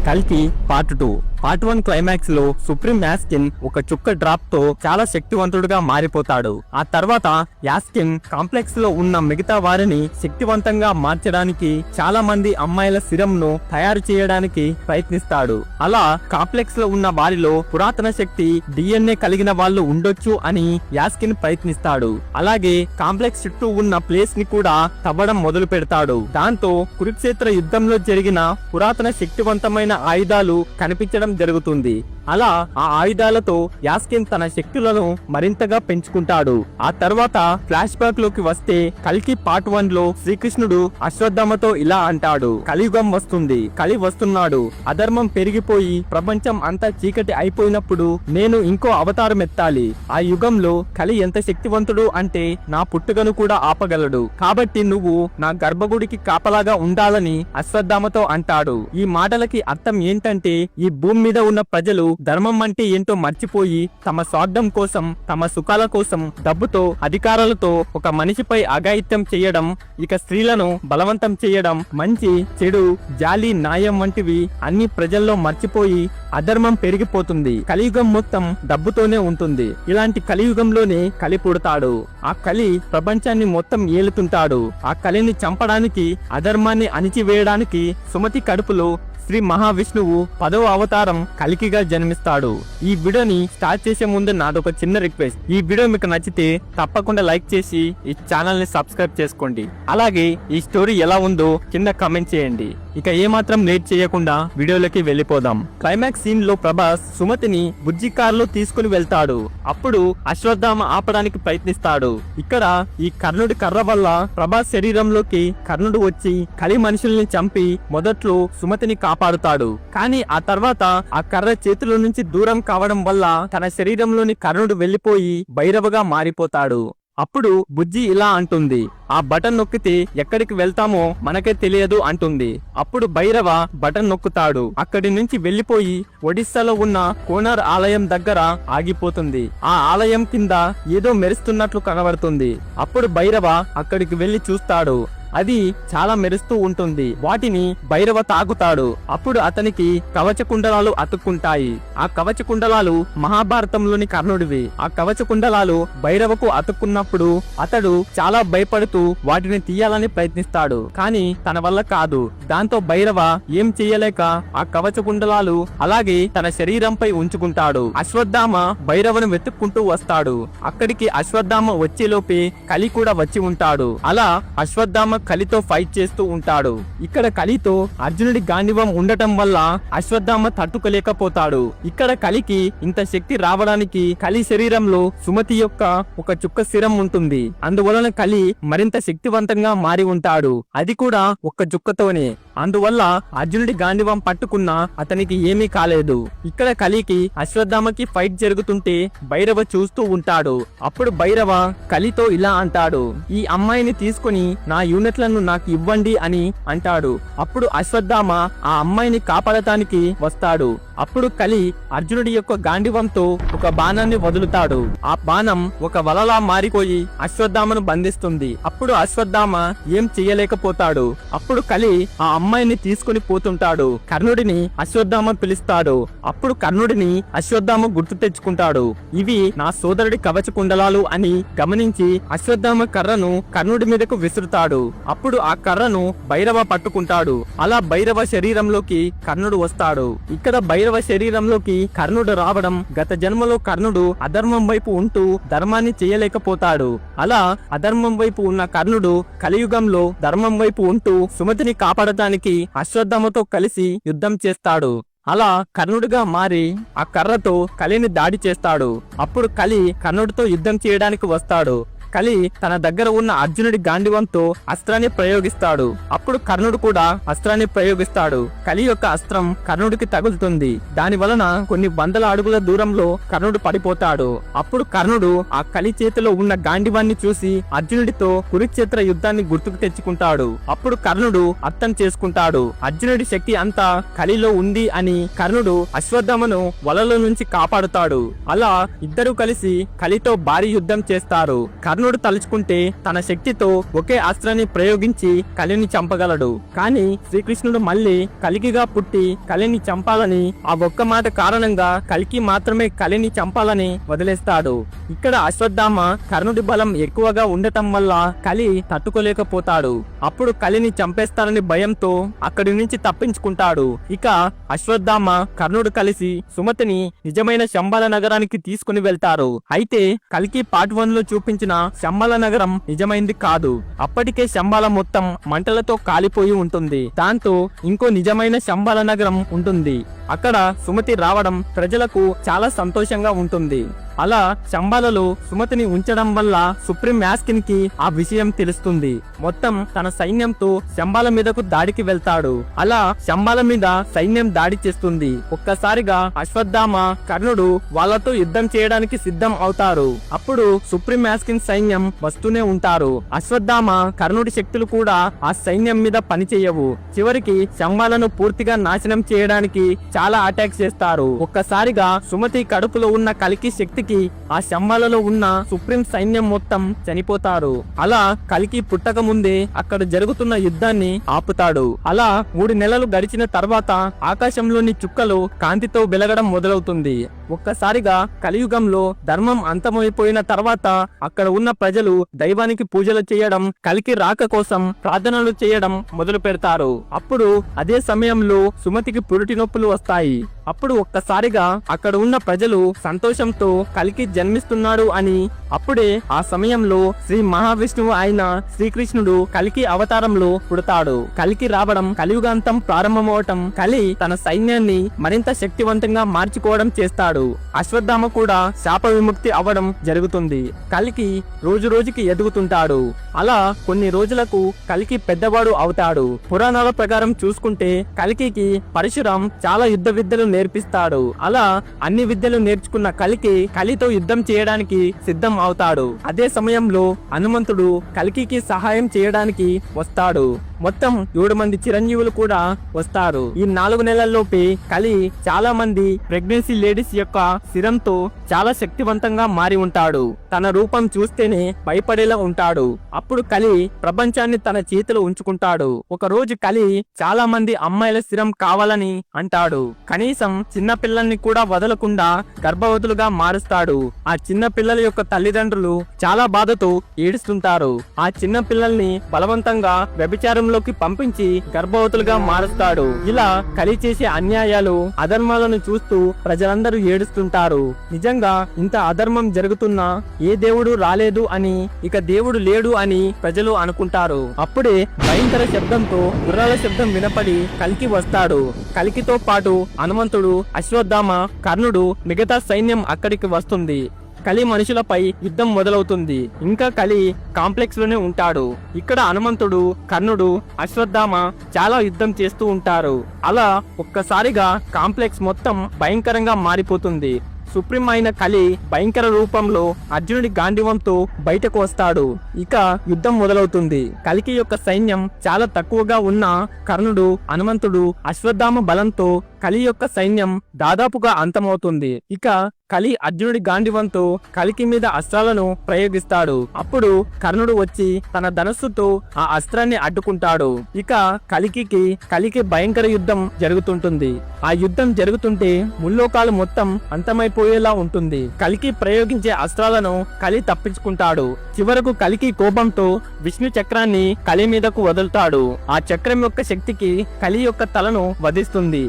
కల్కి part 2 part 1 climax లో supreme యాస్కిన్ ఒక చుక్క డ్రాప్ తో చాలా శక్తివంతుడుగా మారిపోతాడు. ఆ తర్వాత యాస్కిన్ కాంప్లెక్స్ లో ఉన్న మిగతా వారిని శక్తివంతంగా మార్చడానికి చాలా మంది అమ్మాయిల సిరంను తయారు చేయడానికి ప్రయత్నిస్తాడు. అలా కాంప్లెక్స్ లో ఉన్న వారిలో పురాతన శక్తి DNA కలిగిన వాళ్ళు ఉండొచ్చు అని యాస్కిన్ ప్రయత్నిస్తాడు. అలాగే కాంప్లెక్స్ చుట్టూ ఉన్న ప్లేస్ ని కూడా తవ్వడం మొదలు పెడతాడు. దాంతో కురుక్షేత్ర యుద్ధంలో జరిగిన పురాతన శక్తివంతమైన ఆయుధాలు కనిపించడం జరుగుతుంది. అలా ఆ ఆయుధాలతో యాస్కిన్ తన శక్తులను మరింతగా పెంచుకుంటాడు. ఆ తర్వాత ఫ్లాష్ బ్యాక్ లోకి వస్తే కల్కి పార్ట్ 1 లో శ్రీకృష్ణుడు అశ్వత్థామతో ఇలా అంటాడు, కలియుగం వస్తుంది, కలి వస్తున్నాడు, అధర్మం పెరిగిపోయి ప్రపంచం అంతా చీకటి అయిపోయినప్పుడు నేను ఇంకో అవతారం ఎత్తాలి. ఆ యుగంలో కలి ఎంత శక్తివంతుడు అంటే నా పుట్టుకను కూడా ఆపగలడు. కాబట్టి నువ్వు నా గర్భగుడికి కాపలాగా ఉండాలని అశ్వత్థామతో అంటాడు. ఈ మాటలకి అర్థం ఏంటంటే ఈ భూమి మీద ఉన్న ప్రజలు ధర్మం అంటే ఏంటో మర్చిపోయి తమ స్వార్థం కోసం, తమ సుఖాల కోసం, డబ్బుతో, అధికారాలతో ఒక మనిషిపై అఘాయిత్యం చేయడం, ఇక స్త్రీలను బలవంతం చేయడం, మంచి, చెడు, జాలి, న్యాయం వంటివి అన్ని ప్రజల్లో మర్చిపోయి అధర్మం పెరిగిపోతుంది. కలియుగం మొత్తం డబ్బుతోనే ఉంటుంది. ఇలాంటి కలియుగంలోనే కలి పుడతాడు. ఆ కలి ప్రపంచాన్ని మొత్తం ఏలుతుంటాడు. ఆ కలిని చంపడానికి, అధర్మాన్ని అణిచివేయడానికి సుమతి కడుపులో శ్రీ మహావిష్ణువు 10వ అవతారం కల్కిగా జన్మిస్తాడు. ఈ వీడియోని స్టార్ట్ చేసే ముందు నాదొక చిన్న రిక్వెస్ట్. ఈ వీడియో మీకు నచ్చితే తప్పకుండా లైక్ చేసి ఈ ఛానల్ ని సబ్స్క్రైబ్ చేసుకోండి. అలాగే ఈ స్టోరీ ఎలా ఉందో కింద కామెంట్ చేయండి. ఇక ఏమాత్రం లేట్ చేయకుండా వీడియోలోకి వెళ్ళిపోదాం. క్లైమాక్స్ సీన్ లో ప్రభాస్ సుమతిని బుజ్జి కారులో తీసుకుని వెళ్తాడు. అప్పుడు అశ్వత్థామ ఆపడానికి ప్రయత్నిస్తాడు. ఇక్కడ ఈ కర్ణుడి కర్ర వల్ల ప్రభాస్ శరీరంలోకి కర్ణుడు వచ్చి కలి మనుషుల్ని చంపి మొదట్లో సుమతిని కాపాడుతాడు. కానీ ఆ తర్వాత ఆ కర్ర చేతుల నుంచి దూరం కావడం వల్ల తన శరీరంలోని కర్ణుడు వెళ్లిపోయి భైరవగా మారిపోతాడు. అప్పుడు బుజ్జి ఇలా అంటుంది, ఆ బటన్ నొక్కితే ఎక్కడికి వెళ్తామో మనకే తెలియదు అంటుంది. అప్పుడు భైరవ బటన్ నొక్కుతాడు. అక్కడి నుంచి వెళ్లిపోయి ఒడిస్సాలో ఉన్న కోనార్ ఆలయం దగ్గర ఆగిపోతుంది. ఆ ఆలయం కింద ఏదో మెరుస్తున్నట్లు కనబడుతుంది. అప్పుడు భైరవ అక్కడికి వెళ్లి చూస్తాడు. అది చాలా మెరుస్తూ ఉంటుంది. వాటిని భైరవ తాగుతాడు. అప్పుడు అతనికి కవచ కుండలాలు అతుక్కుంటాయి. ఆ కవచ కుండలాలు మహాభారతంలోని కర్ణుడివి. ఆ కవచ కుండలాలు భైరవకు అతుక్కున్నప్పుడు అతడు చాలా భయపడుతూ వాటిని తీయాలని ప్రయత్నిస్తాడు. కానీ తన వల్ల కాదు. దాంతో భైరవ ఏం చెయ్యలేక ఆ కవచ కుండలాలు అలాగే తన శరీరంపై ఉంచుకుంటాడు. అశ్వత్థామ భైరవను వెతుక్కుంటూ వస్తాడు. అక్కడికి అశ్వత్థామ వచ్చేలోపే కలి కూడా వచ్చి ఉంటాడు. అలా అశ్వత్థామ కలితో ఫైట్ చేస్తూ ఉంటాడు. ఇక్కడ కలితో అర్జునుడి గాంధీవం ఉండటం వల్ల అశ్వత్థామ తట్టుకోలేకపోతాడు. ఇక్కడ కలికి ఇంత శక్తి రావడానికి కలి శరీరంలో సుమతి యొక్క ఒక చుక్క శిరం ఉంటుంది. అందువలన కలి మరింత శక్తివంతంగా మారి ఉంటాడు. అది కూడా ఒక్క చుక్కతోనే. అందువల్ల అర్జునుడి గాంధీవం పట్టుకున్నా అతనికి ఏమీ కాలేదు. ఇక్కడ కలికి అశ్వత్థామకి ఫైట్ జరుగుతుంటే భైరవ చూస్తూ ఉంటాడు. అప్పుడు భైరవ కలితో ఇలా అంటాడు, ఈ అమ్మాయిని తీసుకుని నా యూనిట్లను నాకు ఇవ్వండి అని అంటాడు. అప్పుడు అశ్వత్థామ ఆ అమ్మాయిని కాపాడటానికి వస్తాడు. అప్పుడు కలి అర్జునుడి యొక్క గాంధీవంతో ఒక బాణాన్ని వదులుతాడు. ఆ బాణం ఒక వలలా మారిపోయి అశ్వత్థామను బంధిస్తుంది. అప్పుడు అశ్వత్థామ ఏం చెయ్యలేకపోతాడు. అప్పుడు కలి ఆ అమ్మాయిని తీసుకుని పోతుంటాడు. కర్ణుడిని అశ్వత్థామ పిలుస్తాడు. అప్పుడు కర్ణుడిని అశ్వత్థామ గుర్తు తెచ్చుకుంటాడు. ఇవి నా సోదరుడి కవచ కుండలాలు అని గమనించి అశ్వత్థామ కర్రను కర్ణుడి మీదకు విసురుతాడు. అప్పుడు ఆ కర్రను భైరవ పట్టుకుంటాడు. అలా భైరవ శరీరంలోకి కర్ణుడు వస్తాడు. ఇక్కడ భైరవ శరీరంలోకి కర్ణుడు రావడం గత జన్మలో కర్ణుడు అధర్మం వైపు ఉంటూ ధర్మాన్ని చేయలేకపోతాడు. అలా అధర్మం వైపు ఉన్న కర్ణుడు కలియుగంలో ధర్మం వైపు ఉంటూ సుమతిని కాపాడటానికి అశ్వత్థామతో కలిసి యుద్ధం చేస్తాడు. అలా కర్ణుడిగా మారి ఆ కర్రతో కలిని దాడి చేస్తాడు. అప్పుడు కలి కర్ణుడితో యుద్ధం చేయడానికి వస్తాడు. కలి తన దగ్గర ఉన్న అర్జునుడి గాంధీవంతో అస్త్రాన్ని ప్రయోగిస్తాడు. అప్పుడు కర్ణుడు కూడా అస్త్రాన్ని ప్రయోగిస్తాడు. కలి యొక్క అస్త్రం కర్ణుడికి తగులుతుంది. దాని వలన కొన్ని వందల అడుగుల దూరంలో కర్ణుడు పడిపోతాడు. అప్పుడు కర్ణుడు ఆ కలి చేతిలో ఉన్న గాంధీవాన్ని చూసి అర్జునుడితో కురుక్షేత్ర యుద్ధాన్ని గుర్తుకు తెచ్చుకుంటాడు. అప్పుడు కర్ణుడు అర్థం చేసుకుంటాడు, అర్జునుడి శక్తి అంతా కలిలో ఉంది అని. కర్ణుడు అశ్వత్థామను వలలో నుంచి కాపాడుతాడు. అలా ఇద్దరు కలిసి కలితో భారీ యుద్ధం చేస్తారు. కర్ణుడు తలుచుకుంటే తన శక్తితో ఒకే అస్త్రాన్ని ప్రయోగించి కలిని చంపగలడు. కానీ శ్రీకృష్ణుడు మళ్ళీ కలికిగా పుట్టి కలిని చంపాలని, ఆ ఒక్క మాట కారణంగా కలికి మాత్రమే కలిని చంపాలని వదిలేస్తాడు. ఇక్కడ అశ్వత్థామ కర్ణుడి బలం ఎక్కువగా ఉండటం వల్ల కలి తట్టుకోలేకపోతాడు. అప్పుడు కలిని చంపేస్తారని భయంతో అక్కడి నుంచి తప్పించుకుంటాడు. ఇక అశ్వత్థామ కర్ణుడు కలిసి సుమతిని నిజమైన శంబల నగరానికి తీసుకుని వెళ్తారు. అయితే కల్కి పార్ట్ 1 లో చూపించిన శంబల నగరం నిజమైంది కాదు. అప్పటికే శంబల మొత్తం మంటలతో కాలిపోయి ఉంటుంది. దాంతో ఇంకో నిజమైన శంబల నగరం ఉంటుంది. అక్కడ సుమతి రావడం ప్రజలకు చాలా సంతోషంగా ఉంటుంది. అలా శంబాలలో సుమతిని ఉంచడం వల్ల సుప్రీం యాస్కిన్ కి ఆ విషయం తెలుస్తుంది. మొత్తం తన సైన్యంతో శంబాల మీదకు దాడికి వెళ్తాడు. అలా శంబాల మీద సైన్యం దాడి చేస్తుంది. ఒక్కసారిగా అశ్వత్థామ కర్ణుడు వాళ్ళతో యుద్ధం చేయడానికి సిద్ధం అవుతారు. అప్పుడు సుప్రీం యాస్కిన్ సైన్యం వస్తూనే ఉంటారు. అశ్వత్థామ కర్ణుడి శక్తులు కూడా ఆ సైన్యం మీద పనిచేయవు. చివరికి శంబాలను పూర్తిగా నాశనం చేయడానికి చాలా అటాక్ చేస్తారు. ఒక్కసారిగా సుమతి కడుపులో ఉన్న కలికి శక్తి ఆ శంబాలలో ఉన్న సుప్రీం సైన్యం మొత్తం చనిపోతారు. అలా కలికి పుట్టక ముందే అక్కడ జరుగుతున్న యుద్ధాన్ని ఆపుతాడు. అలా 3 నెలలు గడిచిన తర్వాత ఆకాశంలోని చుక్కలు కాంతితో వెలగడం మొదలవుతుంది. ఒక్కసారిగా కలియుగంలో ధర్మం అంతమైపోయిన తర్వాత అక్కడ ఉన్న ప్రజలు దైవానికి పూజలు చేయడం, కలికి రాక కోసం ప్రార్థనలు చేయడం మొదలు పెడతారు. అప్పుడు అదే సమయంలో సుమతికి పురిటి నొప్పులు వస్తాయి. అప్పుడు ఒక్కసారిగా అక్కడ ఉన్న ప్రజలు సంతోషంతో కలికి జన్మిస్తున్నాడు అని, అప్పుడే ఆ సమయంలో శ్రీ మహావిష్ణువు అయిన శ్రీకృష్ణుడు కలికి అవతారంలో పుడతాడు. కలికి రావడం, కలియుగాంతం ప్రారంభమవటం, కలి తన సైన్యాన్ని మరింత శక్తివంతంగా మార్చుకోవడం చేస్తాడు. అశ్వత్థామ కూడా శాప విముక్తి అవ్వడం జరుగుతుంది. కలికి రోజు రోజుకి ఎదుగుతుంటాడు. అలా కొన్ని రోజులకు కలికి పెద్దవాడు అవుతాడు. పురాణాల ప్రకారం చూసుకుంటే కలికి పరశురాం చాలా యుద్ధ విద్యలు నేర్పిస్తాడు. అలా అన్ని విద్యలు నేర్చుకున్న కలికి కలితో యుద్ధం చేయడానికి సిద్ధం అవుతాడు. అదే సమయంలో హనుమంతుడు కలికి సహాయం చేయడానికి వస్తాడు. మొత్తం 7 మంది చిరంజీవులు కూడా వస్తారు. ఈ 4 నెలల్లోపే కలి చాలా మంది ప్రెగ్నెన్సీ లేడీస్ యొక్క శిరంతో చాలా శక్తివంతంగా మారి ఉంటాడు. తన రూపం చూస్తేనే భయపడేలా ఉంటాడు. అప్పుడు కలి ప్రపంచాన్ని తన చేతిలో ఉంచుకుంటాడు. ఒక రోజు కలి చాలా మంది అమ్మాయిల శిరం కావాలని అంటాడు. కనీసం చిన్న పిల్లల్ని కూడా వదలకుండా గర్భవతులుగా మారుస్తాడు. ఆ చిన్న పిల్లల యొక్క తల్లిదండ్రులు చాలా బాధతో ఏడుస్తుంటారు. ఆ చిన్న పిల్లల్ని బలవంతంగా వ్యభిచారం లోకి పంపించి గర్భవతులుగా మారుస్తాడు. ఇలా కలి చేసే అన్యాయాలు, అధర్మాలను చూస్తూ ప్రజలందరూ ఏడుస్తుంటారు. నిజంగా ఇంత అధర్మం జరుగుతున్నా ఏ దేవుడు రాలేదు అని, ఇక దేవుడు లేడు అని ప్రజలు అనుకుంటారు. అప్పుడే భయంకర శబ్దంతో గుర్రాల శబ్దం వినపడి కలికి వస్తాడు. కలికితో పాటు హనుమంతుడు, అశ్వత్థామ, కర్ణుడు, మిగతా సైన్యం అక్కడికి వస్తుంది. కలి మనుషులపై యుద్ధం మొదలవుతుంది. ఇంకా కలి కాంప్లెక్స్ లోనే ఉంటాడు. ఇక్కడ హనుమంతుడు, కర్ణుడు, అశ్వత్థామ చాలా యుద్ధం చేస్తూ ఉంటారు. అలా ఒక్కసారిగా కాంప్లెక్స్ మొత్తం భయంకరంగా మారిపోతుంది. సుప్రీం అయిన కలి భయంకర రూపంలో అర్జునుడి గాంధీవంతో బయటకు వస్తాడు. ఇక యుద్ధం మొదలవుతుంది. కలికి యొక్క సైన్యం చాలా తక్కువగా ఉన్న కర్ణుడు, హనుమంతుడు, అశ్వత్థామ బలంతో కలి యొక్క సైన్యం దాదాపుగా అంతమవుతుంది. ఇక కలి అర్జునుడి గాంధీవంతో కలికి మీద అస్త్రాలను ప్రయోగిస్తాడు. అప్పుడు కర్ణుడు వచ్చి తన ధనస్సుతో ఆ అస్త్రాన్ని అడ్డుకుంటాడు. ఇక కలికి భయంకర యుద్ధం జరుగుతుంటుంది. ఆ యుద్ధం జరుగుతుంటే ముల్లోకాలు మొత్తం అంతమైపోయేలా ఉంటుంది. కలికి ప్రయోగించే అస్త్రాలను కలి తప్పించుకుంటాడు. చివరకు కలికి కోపంతో విష్ణు చక్రాన్ని కలి మీదకు వదులుతాడు. ఆ చక్రం యొక్క శక్తికి కలి యొక్క తలను వధిస్తుంది.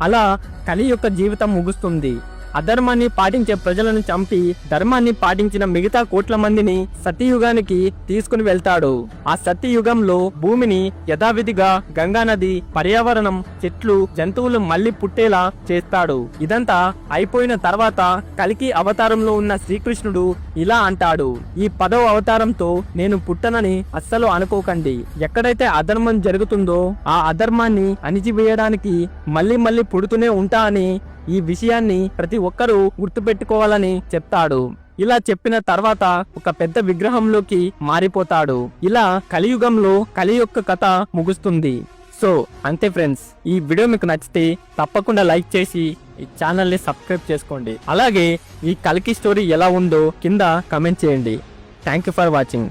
అలా కలి యొక్క జీవితం ముగుస్తుంది. అధర్మాన్ని పాటించే ప్రజలను చంపి ధర్మాన్ని పాటించిన మిగతా కోట్ల మందిని సత్యయుగానికి తీసుకుని వెళ్తాడు. ఆ సత్యయుగంలో భూమిని యథావిధిగా గంగానది, పర్యావరణం, చెట్లు, జంతువులు మళ్లీ పుట్టేలా చేస్తాడు. ఇదంతా అయిపోయిన తర్వాత కలికి అవతారంలో ఉన్న శ్రీకృష్ణుడు ఇలా అంటాడు: ఈ 10వ అవతారంతో నేను పుట్టనని అస్సలు అనుకోకండి. ఎక్కడైతే అధర్మం జరుగుతుందో ఆ అధర్మాన్ని అణిచివేయడానికి మళ్ళీ మళ్ళీ పుడుతూనే ఉంటా అని, ఈ విషయాన్ని ప్రతి ఒక్కరూ గుర్తుపెట్టుకోవాలని చెప్తాడు. ఇలా చెప్పిన తర్వాత ఒక పెద్ద విగ్రహంలోకి మారిపోతాడు. ఇలా కలియుగంలో కలి యొక్క కథ ముగుస్తుంది. సో అంతే ఫ్రెండ్స్, ఈ వీడియో మీకు నచ్చితే తప్పకుండా లైక్ చేసి ఈ ఛానల్ని సబ్స్క్రైబ్ చేసుకోండి. అలాగే ఈ కలికి స్టోరీ ఎలా ఉందో కింద కమెంట్ చేయండి. Thank you for watching.